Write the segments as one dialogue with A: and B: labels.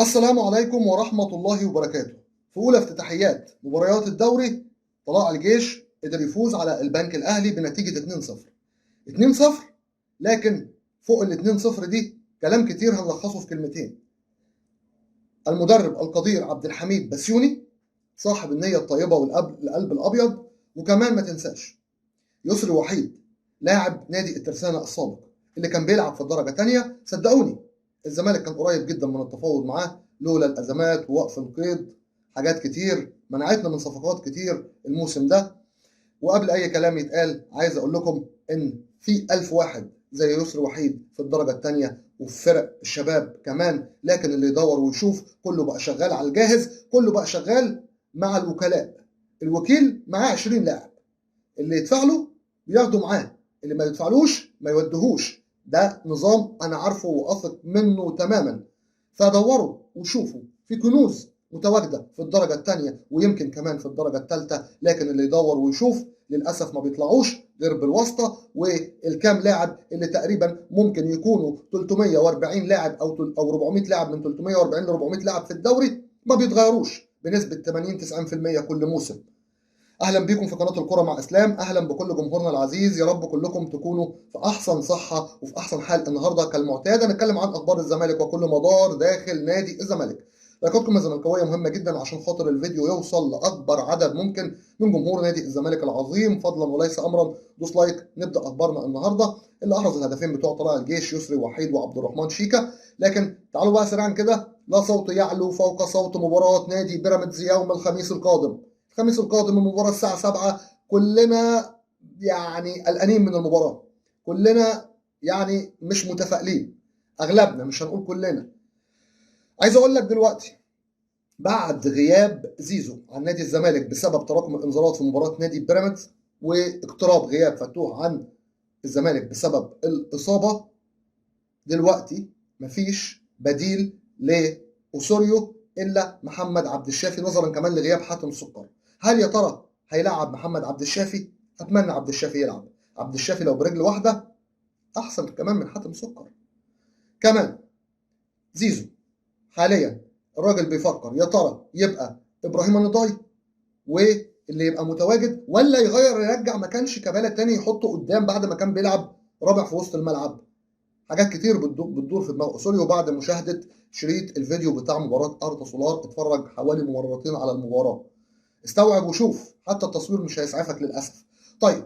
A: السلام عليكم ورحمة الله وبركاته. في أولى افتتاحيات مباريات الدوري، طلائع الجيش قدر يفوز على البنك الأهلي بنتيجة 2-0. 2-0، لكن فوق ال 2-0 دي كلام كتير هنلخصه في كلمتين. المدرب القدير عبد الحميد بسيوني صاحب النية الطيبة والقلب الأبيض، وكمان ما تنساش يسري وحيد لاعب نادي الترسانة السابق اللي كان بيلعب في الدرجة الثانية. صدقوني الزمالك كان قريب جدا من التفاوض معاه لولا الأزمات ووقف القيد. حاجات كتير منعتنا من صفقات كتير الموسم ده. وقبل أي كلام يتقال عايز أقول لكم إن في 1000 واحد زي يسري وحيد في الدرجة الثانية وفي فرق الشباب كمان، لكن اللي يدور ويشوف كله بقى شغال على الجاهز، كله بقى شغال مع الوكلاء. الوكيل معاه 20 لاعب، اللي يدفع له بياخده معاه، اللي ما يدفعلوش ما يودهوش. ده نظام انا عارفه واثق منه تماما. فدوروا وشوفوا في كنوز متواجده في الدرجه الثانيه ويمكن كمان في الدرجه الثالثه، لكن اللي يدور ويشوف للاسف ما بيطلعوش غير بالواسطه. والكام لاعب اللي تقريبا ممكن يكونوا 340 لاعب او 400 لاعب، من 340 ل 400 لاعب في الدوري ما بيتغيروش بنسبه 80 90% كل موسم. اهلا بيكم في قناه الكره مع اسلام، اهلا بكل جمهورنا العزيز. يا رب كلكم تكونوا في احسن صحه وفي احسن حال. النهارده كالمعتاد هنتكلم عن اخبار الزمالك وكل مدار داخل نادي الزمالك. لايكاتكم الزملكاويه مهمه جدا عشان خاطر الفيديو يوصل لاكبر عدد ممكن من جمهور نادي الزمالك العظيم، فضلا وليس امرا. دوس لايك. نبدا اخبارنا النهارده. اللي احرز الهدفين بتوع طلائع الجيش يسري وحيد وعبد الرحمن شيكا. لكن تعالوا بقى سريعا كده. لا صوت يعلو فوق صوت مباراه نادي بيراميدز يوم الخميس القادم. الخميس القادم المباراة الساعة 7. كلنا يعني قلقانين من المباراة، كلنا يعني مش متفائلين، أغلبنا مش هنقول كلنا. عايز أقول لك دلوقتي، بعد غياب زيزو عن نادي الزمالك بسبب تراكم الإنذارات في مباراة نادي بيراميدز، واقتراب غياب فتوح عن الزمالك بسبب الإصابة، دلوقتي مفيش بديل لأوسوريو إلا محمد عبد الشافي، نظرا كمان لغياب حاتم سكر. هل يا ترى هيلعب محمد عبد الشافي؟ اتمنى عبد الشافي يلعب. عبد الشافي لو برجل واحده احسن كمان من حاتم سكر. كمان زيزو حاليا الراجل بيفكر يا ترى يبقى ابراهيم النضاي واللي يبقى متواجد، ولا يغير يرجع مكان شيكابالا تاني يحطه قدام بعد ما كان بيلعب رابع في وسط الملعب. حاجات كتير بتدور في دماغ اسوريو بعد مشاهده شريط الفيديو بتاع مباراه اردا سولار. اتفرج حوالي مرتين على المباراه، استوعب وشوف، حتى التصوير مش هيسعفك للاسف. طيب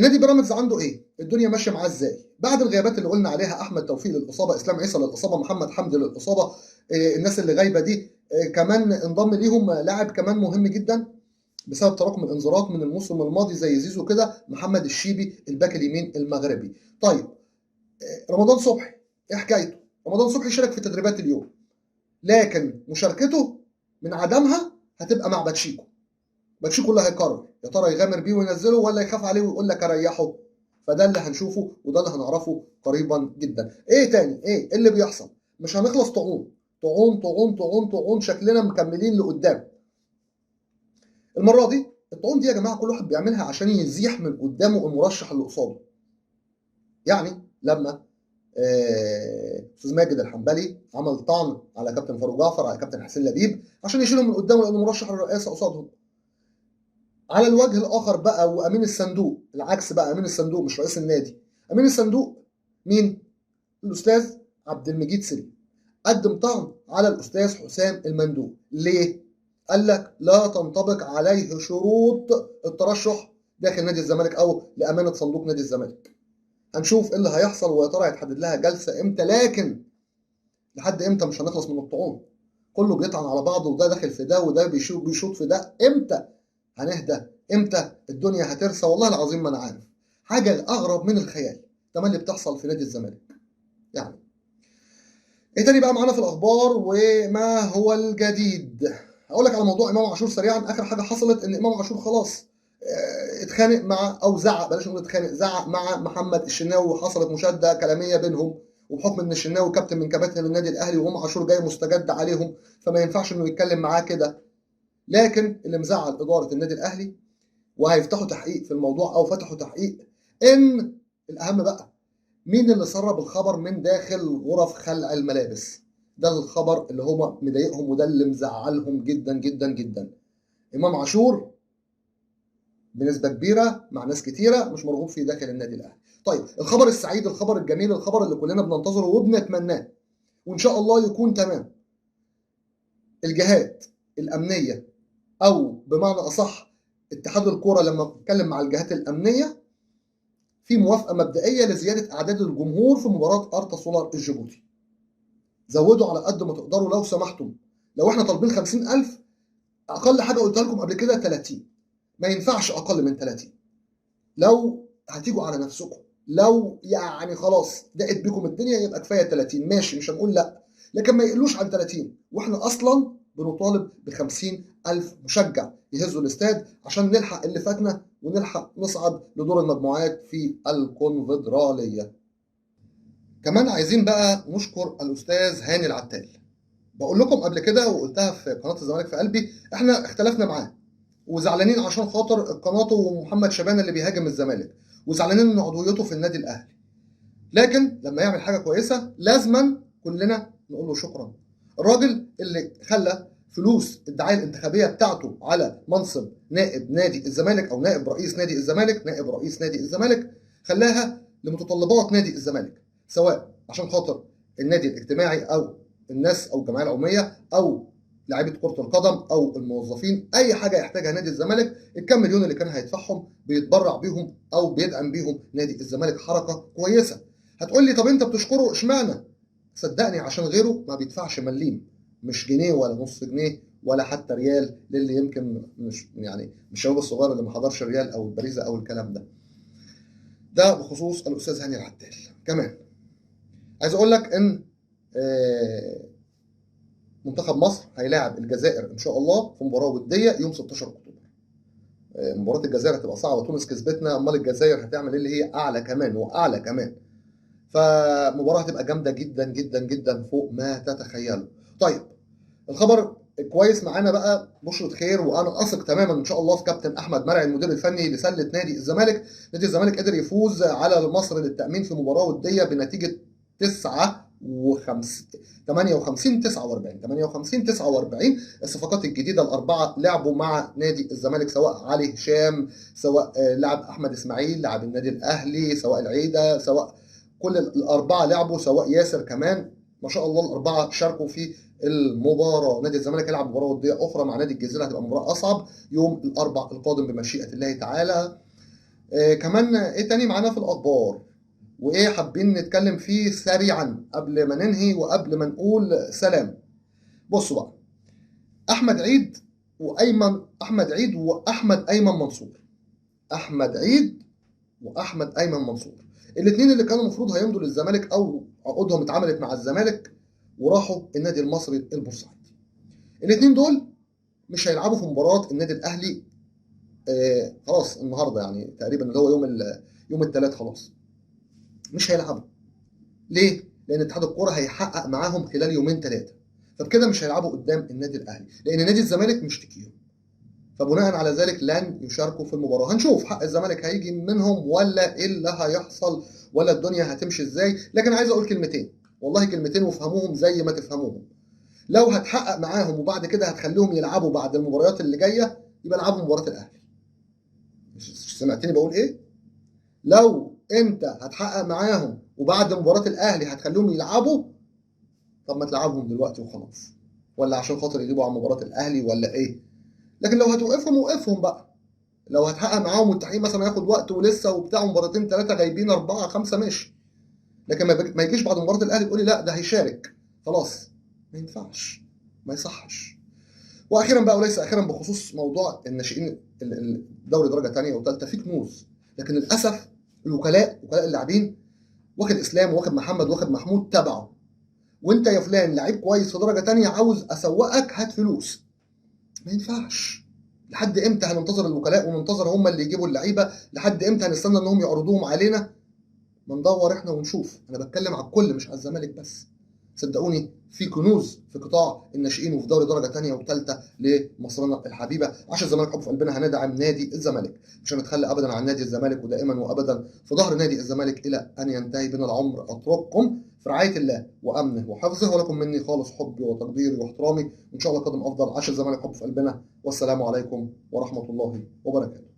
A: نادي بيراميدز عنده ايه؟ الدنيا ماشيه معاه ازاي؟ بعد الغيابات اللي قلنا عليها، احمد توفيق للاصابه، اسلام عيسى للاصابه، محمد حمدي للاصابه، الناس اللي غايبه دي، كمان انضم ليهم لاعب كمان مهم جدا بسبب تراكم الانذارات من الموسم الماضي زي زيزو كده، محمد الشيبي الباك اليمين المغربي. طيب رمضان صبحي ايه حكايته؟ رمضان صبحي شارك في تدريبات اليوم، لكن مشاركته من عدمها هتبقى مع باتشيكو. باتشيكو اللي هيقرر يا ترى يغامر بيه وينزله ولا يخاف عليه ويقول لك اريحه. فده اللي هنشوفه وده اللي هنعرفه قريبا جدا. ايه تاني؟ ايه اللي بيحصل؟ مش هنخلص طعون طعون طعون طعون طعون، شكلنا مكملين لقدام. المره دي الطعون دي يا جماعه كل واحد بيعملها عشان يزيح من قدامه المرشح اللي قصاده. يعني لما استاذ ماجد الحنبلي عمل طعن على كابتن فاروق جعفر، على كابتن حسين لبيب، عشان يشيلهم من قدامه لانه مرشح الرئاسه قصادهم. على الوجه الاخر بقى، وامين الصندوق العكس بقى، امين الصندوق مش رئيس النادي، امين الصندوق مين؟ الاستاذ عبد المجيد سليم. قدم طعن على الاستاذ حسام المندوب. ليه؟ قال لك لا تنطبق عليه شروط الترشح داخل نادي الزمالك او لامانه صندوق نادي الزمالك. هنشوف ايه اللي هيحصل ويا ترى هيتحدد لها جلسه امتى، لكن لحد امتى مش هنخلص من الطعون؟ كله بيطعن على بعضه، وده داخل في ده وده بيشوط في ده. امتى هنهدى؟ امتى الدنيا هترسى؟ والله العظيم ما انا عارف. حاجه اغرب من الخيال تملي بتحصل في نادي الزمالك. يعني ايه تاني بقى معانا في الاخبار وما هو الجديد؟ هقول لك على موضوع امام عاشور سريعا. اخر حاجه حصلت ان امام عاشور خلاص اتخانق مع، او زعق، بلاش نقول اتخانق، زعق مع محمد الشناوي، وحصلت مشاده كلاميه بينهم. وبحكم ان الشناوي كابتن من كباتن النادي الاهلي وامام عاشور جاي مستجد عليهم، فما ينفعش انه يتكلم معاه كده. لكن اللي مزعل اداره النادي الاهلي وهيفتحوا تحقيق في الموضوع او فتحوا تحقيق، ان الاهم بقى مين اللي سرب الخبر من داخل غرف خلع الملابس. ده الخبر اللي هو مضايقهم وده اللي مزعلهم جدا جدا جدا. امام عاشور بنسبه كبيره مع ناس كتيره مش مرغوب فيه داخل النادي الاهلي. طيب الخبر السعيد، الخبر الجميل، الخبر اللي كلنا بننتظره وبنتمناه وان شاء الله يكون تمام. الجهات الامنيه، او بمعنى اصح اتحاد الكوره لما اتكلم مع الجهات الامنيه في موافقه مبدئيه لزياده اعداد الجمهور في مباراه ارتا سولار الجيبوتي. زودوا على قد ما تقدروا لو سمحتم. لو احنا طالبين 50,000، اقل حاجه قلتها لكم قبل كده 30، ما ينفعش اقل من 30. لو هتيجوا على نفسكم، لو يعني خلاص دقت بكم الدنيا يبقى كفايه 30 ماشي، مش هنقول لا، لكن ما يقلوش عن 30. واحنا اصلا بنطالب ب 50,000 مشجع يهزوا الاستاد عشان نلحق اللي فاتنا ونلحق نصعد لدور المجموعات في الكونفدراليه. كمان عايزين بقى نشكر الاستاذ هاني العتال. بقول لكم قبل كده وقلتها في قناه الزمالك في قلبي، احنا اختلفنا معاه وزعلانين عشان خاطر قناته ومحمد شبانه اللي بيهاجم الزمالك، وزعلانين من عضويته في النادي الاهلي. لكن لما يعمل حاجه كويسه لازما كلنا نقول له شكرا. الراجل اللي خلى فلوس الدعايه الانتخابيه بتاعته على منصب نائب نادي الزمالك او نائب رئيس نادي الزمالك، نائب رئيس نادي الزمالك، خلاها لمتطلبات نادي الزمالك، سواء عشان خاطر النادي الاجتماعي او الناس او الجمعيه العموميه او لعيبه كره القدم او الموظفين، اي حاجه يحتاجها نادي الزمالك، الكام مليون اللي كان هيدفعهم بيتبرع بيهم او بيدعم بيهم نادي الزمالك. حركه كويسه. هتقول لي طب انت بتشكره اشمعنى؟ صدقني عشان غيره ما بيدفعش مليم، مش جنيه ولا نص جنيه ولا حتى ريال، للي يمكن مش يعني مش الشباب الصغير اللي ما حضرش الريال او البريزه او الكلام ده. ده بخصوص الاستاذ هاني العتال. كمان عايز اقول لك ان منتخب مصر هيلاعب الجزائر ان شاء الله في مباراه وديه يوم 16 اكتوبر. مباراه الجزائر هتبقى صعبه، تونس كسبتنا، امال الجزائر هتعمل ايه اللي هي اعلى كمان واعلى كمان. فمباراه هتبقى جامده جدا جدا جدا فوق ما تتخيلوا. طيب الخبر كويس معانا بقى، بشرة خير، وانا اثق تماما ان شاء الله في كابتن احمد مرعي المدير الفني لسله نادي الزمالك. نادي الزمالك قدر يفوز على المصري للتامين في مباراه وديه بنتيجه 58 49. الصفقات الجديده الاربعه لعبوا مع نادي الزمالك، سواء علي هشام، سواء لاعب احمد اسماعيل لاعب النادي الاهلي، سواء العيده، سواء كل الاربعه لعبوا، سواء ياسر كمان. ما شاء الله الاربعه شاركوا في المباراه. نادي الزمالك يلعب مباراه وديه اخرى مع نادي الجزيره، هتبقى مباراه اصعب يوم الاربعاء القادم بمشيئه الله تعالى. كمان ايه تاني معانا في الاخبار وايه حابين نتكلم فيه سريعا قبل ما ننهي وقبل ما نقول سلام؟ بصوا بقى، احمد عيد واحمد ايمن منصور. احمد عيد واحمد ايمن منصور الاثنين اللي كانوا المفروض هيمضوا للزمالك او عقودهم اتعملت مع الزمالك وراحوا النادي المصري البورسعيدي. الاثنين دول مش هيلعبوا في مباراه النادي الاهلي خلاص النهارده، يعني تقريبا اللي هو يوم الثلاث خلاص مش هيلعبوا. ليه؟ لان اتحاد الكوره هيحقق معاهم خلال يومين ثلاثه، فبكده مش هيلعبوا قدام النادي الاهلي لان نادي الزمالك مشتكيهم، فبناء على ذلك لن يشاركوا في المباراه. هنشوف حق الزمالك هيجي منهم ولا ايه اللي هيحصل ولا الدنيا هتمشي ازاي. لكن عايز اقول كلمتين، والله كلمتين وافهموهم زي ما تفهموهم. لو هتحقق معاهم وبعد كده هتخليهم يلعبوا بعد المباريات اللي جايه، يبقى العبوا مباراه الاهلي. سمعتني بقول ايه؟ لو انت هتحقق معاهم وبعد مباراه الاهلي هتخليهم يلعبوا، طب ما تلعبهم دلوقتي وخلاص، ولا عشان خاطر يجيبوا على مباراه الاهلي ولا ايه؟ لكن لو هتوقفهم وقفهم بقى. لو هتحقق معاهم والتحقيق مثلا هياخد وقت ولسه وبتاع مباراتين ثلاثه غايبين 4 5 ماشي، لكن ما يجيش بعد مباراه الاهلي تقول لي لا ده هيشارك خلاص. ما ينفعش، ما يصحش. واخيرا بقى وليس اخيرا بخصوص موضوع الناشئين الدوري درجه ثانيه وثالثه، في كنوز، لكن للاسف وكلاء اللاعبين واخد اسلام واخد محمد واخد محمود تبعه، وانت يا فلان لعيب كويس في درجه ثانيه عاوز اسوقك هات فلوس. ما ينفعش. لحد امتى هننتظر الوكلاء وننتظر هم اللي يجيبوا اللعيبه؟ لحد امتى هنستنى انهم يعرضوهم علينا؟ ما ندور احنا ونشوف. انا بتكلم على الكل مش على الزمالك بس. صدقوني في كنوز في قطاع الناشئين وفي دوري درجه ثانيه وثالثه لمصرنا الحبيبه. عشان الزمالك ابو في قلبنا هندعم نادي الزمالك، مش هنتخلى ابدا عن نادي الزمالك، ودائما وابدا في ظهر نادي الزمالك الى ان ينتهي بنا العمر. اترككم في رعايه الله وامنه وحفظه، ولكم مني خالص حبي وتقديري واحترامي، وان شاء الله قادم افضل. عاش الزمالك حب في قلبنا، والسلام عليكم ورحمه الله وبركاته.